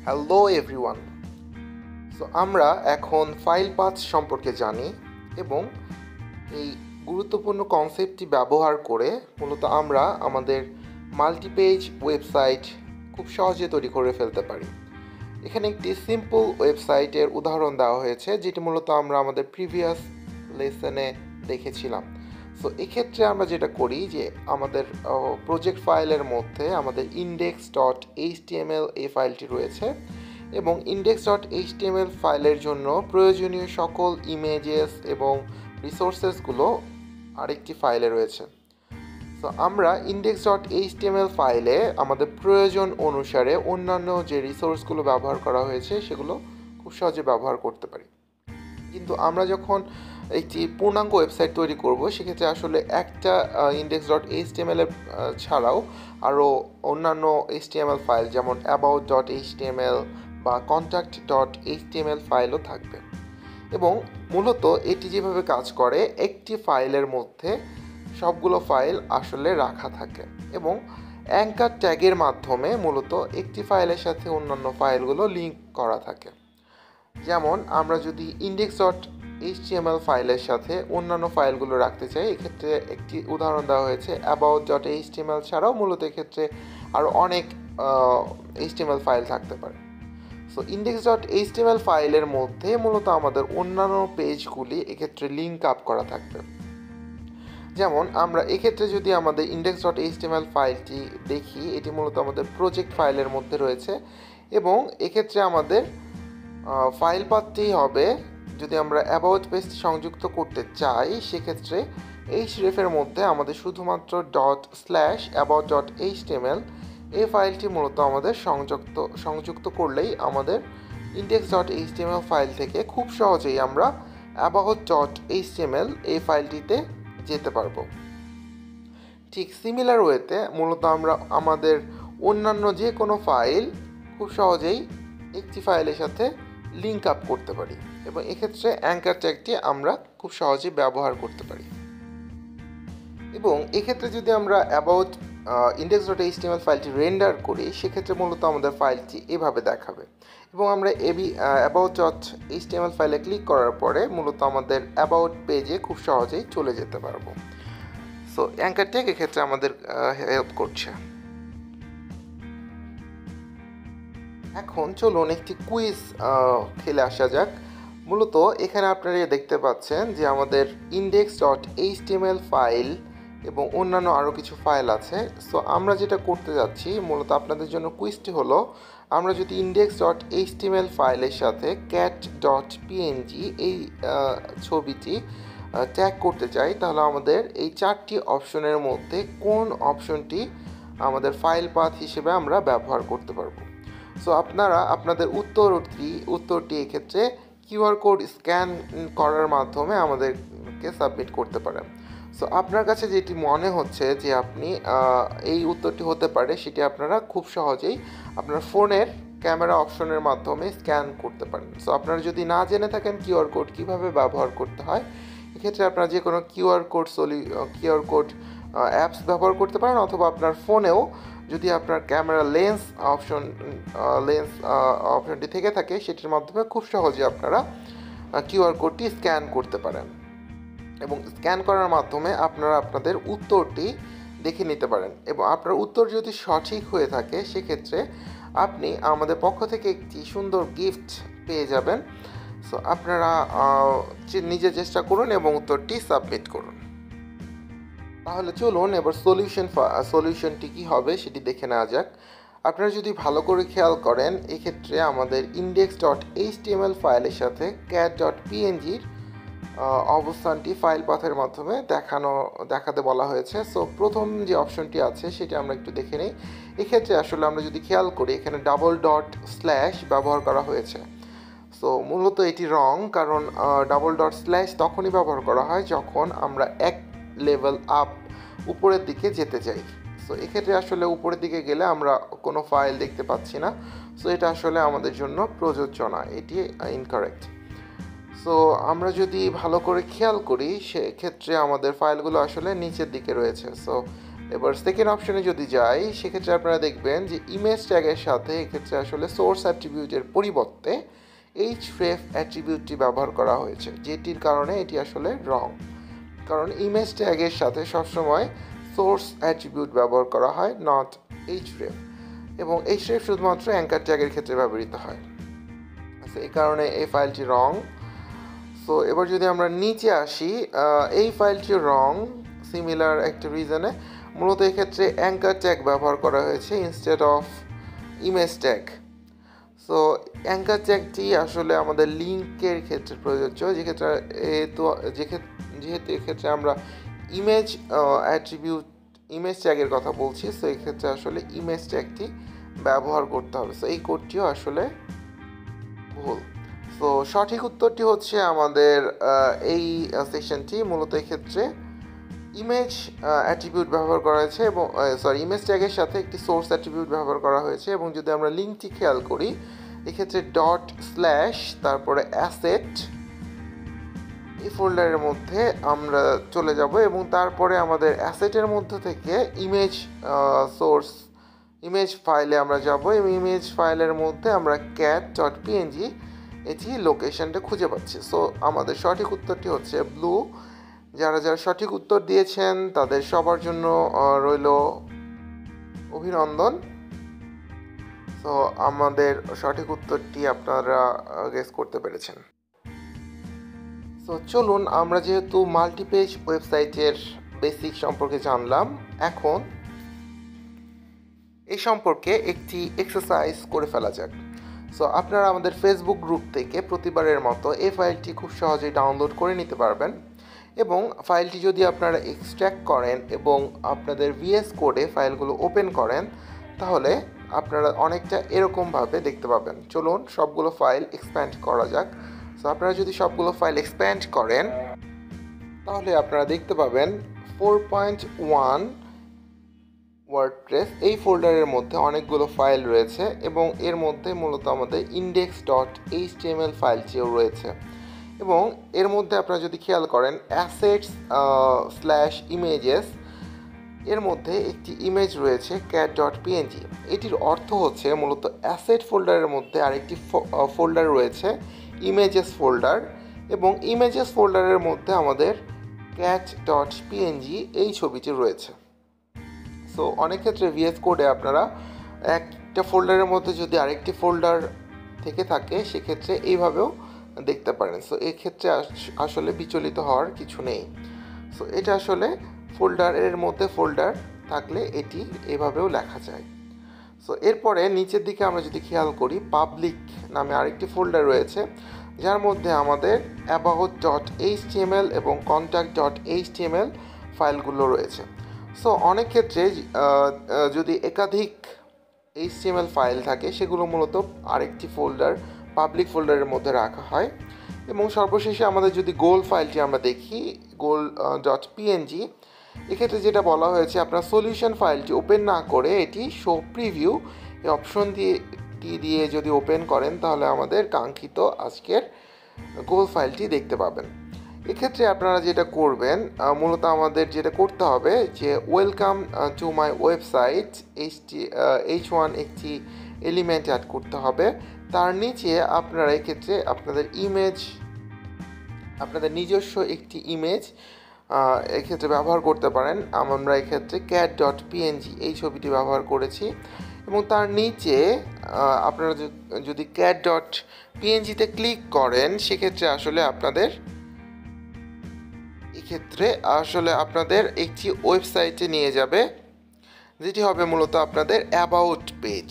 Hello everyone. আমরা এখন file path সম্পর্কে জানি এবং এই গুরুত্বপূর্ণ কনসেপ্টটি ব্যবহার করে মূলত আমরা আমাদের মাল্টিপেজ ওয়েবসাইট খুব সহজে তৈরি করে ফেলতে পারি। এখানে একটি সিম্পল ওয়েবসাইটের উদাহরণ দেওয়া হয়েছে, যেটি মূলত আমরা আমাদের প্রিভিয়াস লেসনে দেখেছিলাম। এক্ষেত্রে আমরা যেটা করি যে আমাদের প্রজেক্ট ফাইলের মধ্যে আমাদের index.html এই ফাইলটি রয়েছে এবং index.html ফাইলের জন্য প্রয়োজনীয় সকল ইমেজেস এবং রিসোর্সেসগুলো আরেকটি ফাইলে রয়েছে। আমরা index.html ফাইলে আমাদের প্রয়োজন অনুসারে অন্যান্য যে রিসোর্সগুলো ব্যবহার করা হয়েছে সেগুলো খুব সহজে ব্যবহার করতে পারি। কিন্তু আমরা যখন একটি পূর্ণাঙ্গ ওয়েবসাইট তৈরি করব, সেক্ষেত্রে আসলে একটা index.html ছাড়াও আরও অন্যান্য HTML ফাইল যেমন about.html বা contact.html ফাইলও থাকবে। এবং মূলত এটি যেভাবে কাজ করে, একটি ফাইলের মধ্যে সবগুলো ফাইল আসলে রাখা থাকে এবং অ্যাঙ্কার ট্যাগের মাধ্যমে মূলত একটি ফাইলের সাথে অন্যান্য ফাইলগুলো লিঙ্ক করা থাকে। যেমন আমরা যদি index.html ফাইলের সাথে অন্যান্য ফাইলগুলো রাখতে চাই, এক্ষেত্রে একটি উদাহরণ দেওয়া হয়েছে about.html ছাড়াও মূলত এক্ষেত্রে আরও অনেক HTML ফাইল থাকতে পারে। index.html ফাইলের মধ্যে মূলত আমাদের অন্যান্য পেজগুলি এক্ষেত্রে লিঙ্ক আপ করা থাকবে। যেমন আমরা এক্ষেত্রে যদি আমাদের index.html ফাইলটি দেখি, এটি মূলত আমাদের প্রজেক্ট ফাইলের মধ্যে রয়েছে এবং এক্ষেত্রে আমাদের ফাইল পাথটি হবে, যদি আমরা অ্যাবাউট পেজটি সংযুক্ত করতে চাই সেক্ষেত্রে hrefএর মধ্যে আমাদের শুধুমাত্র ./about.html এই ফাইলটি মূলত আমাদের সংযুক্ত করলেই আমাদের index.html ফাইল থেকে খুব সহজেই আমরা about.html এই ফাইলটিতে যেতে পারবো। ঠিক সিমিলার ওয়েতে মূলত আমরা আমাদের অন্যান্য যে কোনো ফাইল খুব সহজেই একটি ফাইলের সাথে লিঙ্ক আপ করতে পারি এবং এক্ষেত্রে অ্যাঙ্কার ট্যাগটি আমরা খুব সহজেই ব্যবহার করতে পারি। এবং এক্ষেত্রে যদি আমরা অ্যাবাউট index.html ফাইলটি রেন্ডার করি, সেক্ষেত্রে মূলত আমাদের ফাইলটি এভাবে দেখাবে এবং আমরা about.html ফাইলে ক্লিক করার পরে মূলত আমাদের অ্যাবাউট পেজে খুব সহজেই চলে যেতে পারবো। অ্যাঙ্কার ট্যাগ এক্ষেত্রে আমাদের হেল্প করছে। এখন চলুন একটি কুইজ খেলে আসা যাক। মূলত এখানে আপনারা দেখতে পাচ্ছেন যে আমাদের index.html ফাইল এবং অন্যান্য আরও কিছু ফাইল আছে। আমরা যেটা করতে যাচ্ছি মূলত আপনাদের জন্য কুইজটি হলো, আমরা যদি index.html ফাইলের সাথে cat.png এই ছবিটি ট্যাগ করতে চাই, তাহলে আমাদের এই চারটি অপশনের মধ্যে কোন অপশনটি আমাদের ফাইল পাথ হিসেবে আমরা ব্যবহার করতে পারবো। আপনারা আপনাদের উত্তরটি এক্ষেত্রে কিউআর কোড স্ক্যান করার মাধ্যমে আমাদেরকে সাবমিট করতে পারেন। আপনার কাছে যেটি মনে হচ্ছে যে আপনি এই উত্তরটি হতে পারে, সেটি আপনারা খুব সহজেই আপনার ফোনের ক্যামেরা অপশনের মাধ্যমে স্ক্যান করতে পারেন। আপনারা যদি না জেনে থাকেন কিউআর কোড কীভাবে ব্যবহার করতে হয়, এক্ষেত্রে আপনারা যে কোনো কিউআর কোড অ্যাপস ব্যবহার করতে পারেন, অথবা আপনার ফোনেও যদি আপনার ক্যামেরা লেন্স অপশনটি থেকে থাকে, সেটির মাধ্যমে খুব সহজে আপনারা কিউআর কোডটি স্ক্যান করতে পারেন এবং স্ক্যান করার মাধ্যমে আপনারা আপনাদের উত্তরটি দেখে নিতে পারেন। এবং আপনার উত্তর যদি সঠিক হয়ে থাকে, সেক্ষেত্রে আপনি আমাদের পক্ষ থেকে একটি সুন্দর গিফট পেয়ে যাবেন। আপনারা নিজে চেষ্টা করুন এবং উত্তরটি সাবমিট করুন। তাহলে চলুন এবার সলিউশনটি কী হবে সেটি দেখে নেওয়া যাক। আপনারা যদি ভালো করে খেয়াল করেন, এক্ষেত্রে আমাদের index.html ফাইলের সাথে cat.png-র অবস্থানটি ফাইল পাথের মাধ্যমে দেখাতে বলা হয়েছে। প্রথম যে অপশনটি আছে সেটি আমরা একটু দেখে নিই। এক্ষেত্রে আসলে আমরা যদি খেয়াল করি, এখানে $/ ব্যবহার করা হয়েছে। মূলত এটি রং, কারণ $/ তখনই ব্যবহার করা হয় যখন আমরা এক লেভেল আপ উপরের দিকে যেতে চাই। এক্ষেত্রে আসলে উপরের দিকে গেলে আমরা কোনো ফাইল দেখতে পাচ্ছি না। এটা আসলে আমাদের জন্য প্রযোজ্য না, এটি ইনকারেক্ট। আমরা যদি ভালো করে খেয়াল করি, সেক্ষেত্রে আমাদের ফাইলগুলো আসলে নিচের দিকে রয়েছে। এবার সেকেন্ড অপশনে যদি যাই, সেক্ষেত্রে আপনারা দেখবেন যে ইমেজ ট্যাগের সাথে এক্ষেত্রে আসলে সোর্স অ্যাট্রিবিউটের পরিবর্তে href অ্যাট্রিবিউটটি ব্যবহার করা হয়েছে, যেটির কারণে এটি আসলে রং। কারণ ইমেজ ট্যাগের সাথে সবসময় সোর্স অ্যাট্রিবিউট ব্যবহার করা হয়, নট href, এবং href শুধুমাত্র অ্যাঙ্কার ট্যাগের ক্ষেত্রে ব্যবহৃত হয়। এই কারণে এই ফাইলটি রং। সো এবার যদি আমরা নিচে আসি, এই ফাইলটি রং সিমিলার একটা রিজনে। মূলত এক্ষেত্রে অ্যাঙ্কার ট্যাগ ব্যবহার করা হয়েছে instead of image tag. So anchor ট্যাগটি আসলে আমাদের লিঙ্কের ক্ষেত্রে প্রযোজ্য, যেহেতু এক্ষেত্রে আমরা ইমেজ অ্যাট্রিবিউট ইমেজ ট্যাগের কথা বলছি, সো এক্ষেত্রে আসলে ইমেজ ট্যাগটি ব্যবহার করতে হবে। সো এই কোডটিও আসলে ভুল। সো সঠিক উত্তরটি হচ্ছে আমাদের এই সেকশনটি মূলত এক্ষেত্রে ইমেজ অ্যাট্রিবিউট ব্যবহার করা হয়েছে, এবং ইমেজ ট্যাগের সাথে একটি সোর্স অ্যাট্রিবিউট ব্যবহার করা হয়েছে। এবং যদি আমরা লিঙ্কটি খেয়াল করি, এক্ষেত্রে / তারপরে অ্যাসেট এই ফোল্ডারের মধ্যে আমরা চলে যাব, এবং তারপরে আমাদের অ্যাসেটের মধ্যে থেকে ইমেজ ফাইলে আমরা যাব, এবং ইমেজ ফাইলের মধ্যে আমরা cat.png এটি লোকেশনটা খুঁজে পাচ্ছি। সো আমাদের সঠিক উত্তরটি হচ্ছে ব্লু। যারা সঠিক উত্তর দিয়েছেন তাদের সবার জন্য রইল অভিনন্দন। সো আমাদের সঠিক উত্তরটি আপনারা গেস করতে পেরেছেন। সো চলুন, আমরা যেহেতু মাল্টিপেজ ওয়েবসাইটের বেসিক সম্পর্কে জানলাম, এখন এই সম্পর্কে একটি এক্সারসাইজ করে ফেলা যাক। সো আপনারা আমাদের ফেসবুক গ্রুপ থেকে প্রতিবারের মতো এই ফাইলটি খুব সহজেই ডাউনলোড করে নিতে পারবেন, এবং ফাইলটি যদি আপনারা এক্সট্র্যাক্ট করেন এবং আপনাদের VS কোডে ফাইলগুলো ওপেন করেন, তাহলে আপনারা অনেকটা এরকমভাবে দেখতে পাবেন। চলুন সবগুলো ফাইল এক্সপ্যান্ড করা যাক। সো আপনারা যদি সবগুলো ফাইল এক্সপ্যান্ড করেন, তাহলে আপনারা দেখতে পাবেন 4.1 ওয়ার্ডপ্রেস এই ফোল্ডারের মধ্যে অনেকগুলো ফাইল রয়েছে, এবং এর মধ্যে মূলত আমাদের index.html ফাইলটিও রয়েছে। এবং এর মধ্যে আপনারা যদি খেয়াল করেন assets/images এর মধ্যে একটি ইমেজ রয়েছে cat.png। এটির অর্থ হচ্ছে মূলত অ্যাসেট ফোল্ডারের মধ্যে আরেকটি ফোল্ডার রয়েছে ইমেজেস ফোল্ডার, এবং ইমেজেস ফোল্ডারের মধ্যে আমাদের cat.png এই ছবিটি রয়েছে। সো অনেক ক্ষেত্রে VS কোডে আপনারা একটা ফোল্ডারের মধ্যে যদি আরেকটি ফোল্ডার থেকে থাকে, সেক্ষেত্রে এইভাবেও দেখতে পারেন। সো এক্ষেত্রে আসলে বিচলিত হওয়ার কিছু নেই। সো এটা আসলে ফোল্ডারের মধ্যে ফোল্ডার থাকলে এটি এভাবেও লেখা যায়। সো এরপরে নিচের দিকে আমরা যদি খেয়াল করি, পাবলিক নামে আরেকটি ফোল্ডার রয়েছে, যার মধ্যে আমাদের about.html এবং contact.html ফাইলগুলো রয়েছে। সো অনেক ক্ষেত্রে যদি একাধিক HTML ফাইল থাকে, সেগুলো মূলত আরেকটি ফোল্ডার পাবলিক ফোল্ডারের মধ্যে রাখা হয়। এবং সর্বশেষে আমাদের যদি গোল ফাইলটি আমরা দেখি, goal.png, এক্ষেত্রে যেটা বলা হয়েছে, আপনার সলিউশন ফাইলটি ওপেন না করে এটি শো প্রিভিউ এই অপশন দিয়ে যদি ওপেন করেন, তাহলে আমাদের কাঙ্ক্ষিত আজকের গোল ফাইলটি দেখতে পাবেন। এক্ষেত্রে আপনারা যেটা করবেন, মূলত আমাদের যেটা করতে হবে যে welcome to my website h1 একটি এলিমেন্ট অ্যাড করতে হবে। তার নিচে আপনারা এক্ষেত্রে আপনাদের নিজস্ব একটি ইমেজ এক্ষেত্রে ব্যবহার করতে পারেন। আমরা এক্ষেত্রে cat.png এই ছবিটি ব্যবহার করেছি, এবং তার নিচে আপনারা যদি cat.png-তে ক্লিক করেন, সেক্ষেত্রে আসলে আপনাদের একটি ওয়েবসাইটে নিয়ে যাবে, যেটি হবে মূলত আপনাদের অ্যাবাউট পেজ।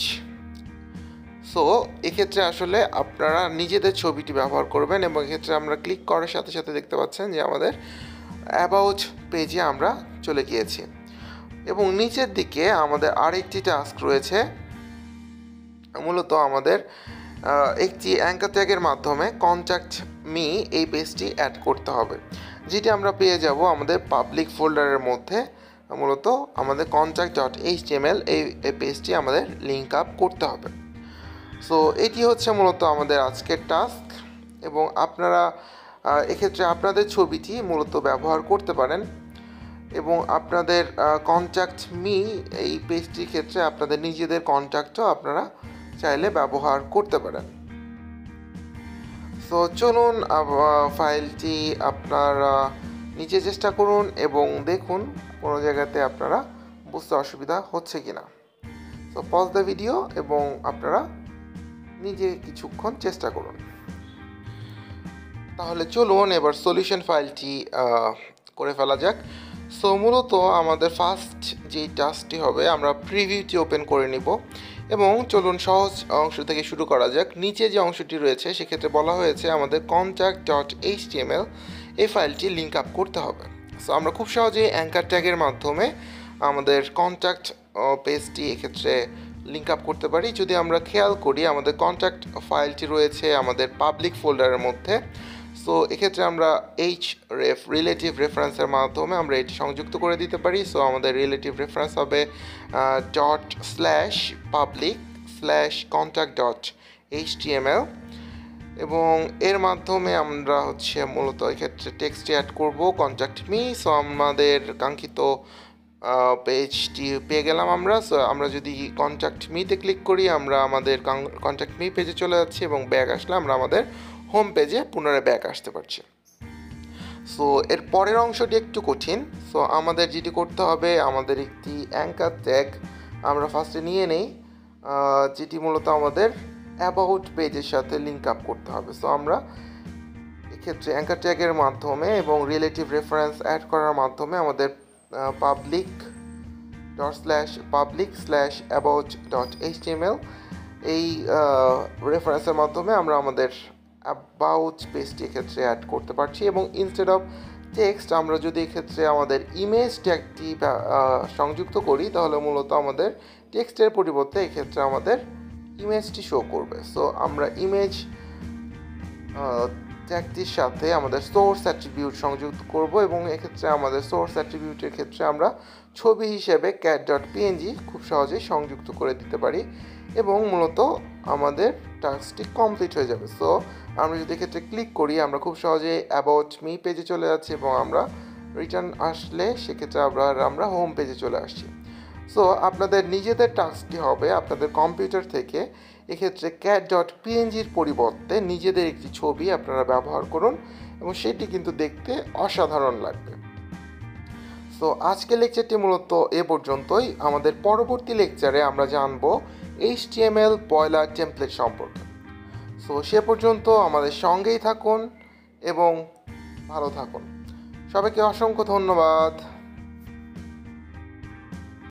সো এক্ষেত্রে আসলে আপনারা নিজেদের ছবিটি ব্যবহার করবেন, এবং এক্ষেত্রে আমরা ক্লিক করার সাথে সাথে দেখতে পাচ্ছেন যে আমাদের অ্যাবাউট পেজে আমরা চলে গিয়েছি। এবং নিচের দিকে আমাদের আরেকটি টাস্ক রয়েছে, মূলত আমাদের একটি অ্যাঙ্কার ট্যাগের মাধ্যমে কন্ট্যাক্ট মি এই পেজটি অ্যাড করতে হবে, যেটি আমরা পেয়ে যাব আমাদের পাবলিক ফোল্ডারের মধ্যে। মূলত আমাদের contact.html এই পেজটি আমাদের লিঙ্ক আপ করতে হবে। সো এটি হচ্ছে মূলত আমাদের আজকের টাস্ক, এবং আপনারা এক্ষেত্রে আপনাদের ছবিটি মূলত ব্যবহার করতে পারেন। এবং আপনাদের কন্ট্যাক্ট মি এই পেজটির ক্ষেত্রে আপনাদের নিজেদের কন্ট্যাক্টও আপনারা চাইলে ব্যবহার করতে পারেন। সো চলুন ফাইলটি আপনারা নিজে চেষ্টা করুন এবং দেখুন কোনো জায়গাতে আপনারা বুঝতে অসুবিধা হচ্ছে কিনা। সো পজ দ্য ভিডিও এবং আপনারা নিজে কিছুক্ষণ চেষ্টা করুন। তাহলে চলুন এবার সলিউশন ফাইলটি করে ফেলা যাক। সো মূলত আমাদের ফার্স্ট যেই টাস্কটি হবে, আমরা প্রিভিউটি ওপেন করে নিব এবং চলুন সহজ অংশ থেকে শুরু করা যাক। নিচে যে অংশটি রয়েছে সেক্ষেত্রে বলা হয়েছে আমাদের contact.html এই ফাইলটি লিঙ্ক আপ করতে হবে। সো আমরা খুব সহজেই অ্যাঙ্কার ট্যাগের মাধ্যমে আমাদের কন্ট্যাক্ট পেজটি এক্ষেত্রে লিঙ্ক আপ করতে পারি। যদি আমরা খেয়াল করি আমাদের কন্ট্যাক্ট ফাইলটি রয়েছে আমাদের পাবলিক ফোল্ডারের মধ্যে। সো এক্ষেত্রে আমরা রিলেটিভ রেফারেন্সের মাধ্যমে আমরা এটি সংযুক্ত করে দিতে পারি। সো আমাদের রিলেটিভ রেফারেন্স হবে ./public/contact.html এবং এর মাধ্যমে আমরা মূলত এক্ষেত্রে টেক্সট অ্যাড করব কন্ট্যাক্ট মি। সো আমাদের কাঙ্ক্ষিত পেজটি পেয়ে গেলাম আমরা। সো আমরা যদি কন্ট্যাক্ট মিতে ক্লিক করি আমরা আমাদের কন্ট্যাক্ট মি পেজে চলে যাচ্ছি এবং ব্যাক আসলে আমরা আমাদের হোম পেজে পুনরায় ব্যাক আসতে পারছি। সো এর পরের অংশটি একটু কঠিন। সো আমাদের যেটি করতে হবে, আমাদের একটি অ্যাঙ্কার ট্যাগ আমরা ফার্স্টে নিয়ে নেই, যেটি মূলত আমাদের অ্যাবাউট পেজের সাথে লিঙ্ক আপ করতে হবে। সো আমরা এক্ষেত্রে অ্যাঙ্কার ট্যাগের মাধ্যমে এবং রিলেটিভ রেফারেন্স অ্যাড করার মাধ্যমে আমাদের public.public/about.html এই রেফারেন্সের মাধ্যমে আমরা আমাদের অ্যাবাউট পেজটি এক্ষেত্রে অ্যাড করতে পারছি এবং ইনস্টেড অফ টেক্সট আমরা যদি এক্ষেত্রে আমাদের ইমেজ ট্যাগটি সংযুক্ত করি তাহলে মূলত আমাদের টেক্সটের পরিবর্তে এক্ষেত্রে আমাদের ইমেজটি শো করবে। সো আমরা ইমেজ ট্যাগটির সাথে আমাদের সোর্স অ্যাট্রিবিউট সংযুক্ত করব এবং এক্ষেত্রে আমাদের সোর্স অ্যাট্রিবিউটের ক্ষেত্রে আমরা ছবি হিসেবে cat.png খুব সহজেই সংযুক্ত করে দিতে পারি এবং মূলত আমাদের টাস্কটি কমপ্লিট হয়ে যাবে। সো আমরা যদি এক্ষেত্রে ক্লিক করি আমরা খুব সহজেই অ্যাবাউট মি পেজে চলে যাচ্ছি এবং আমরা রিটার্ন আসলে সেক্ষেত্রে আমরা হোম পেজে চলে আসছি। সো আপনাদের নিজেদের টাস্কটি হবে আপনাদের কম্পিউটার থেকে এক্ষেত্রে cat.png-র পরিবর্তে নিজেদের একটি ছবি আপনারা ব্যবহার করুন এবং সেটি কিন্তু দেখতে অসাধারণ লাগবে। সো আজকের লেকচারটি মূলত এ পর্যন্তই। আমাদের পরবর্তী লেকচারে আমরা জানব HTML বয়লার টেমপ্লেট সম্পর্কে। সো সে পর্যন্ত আমাদের সঙ্গেই থাকুন এবং ভালো থাকুন। সবাইকে অসংখ্য ধন্যবাদ।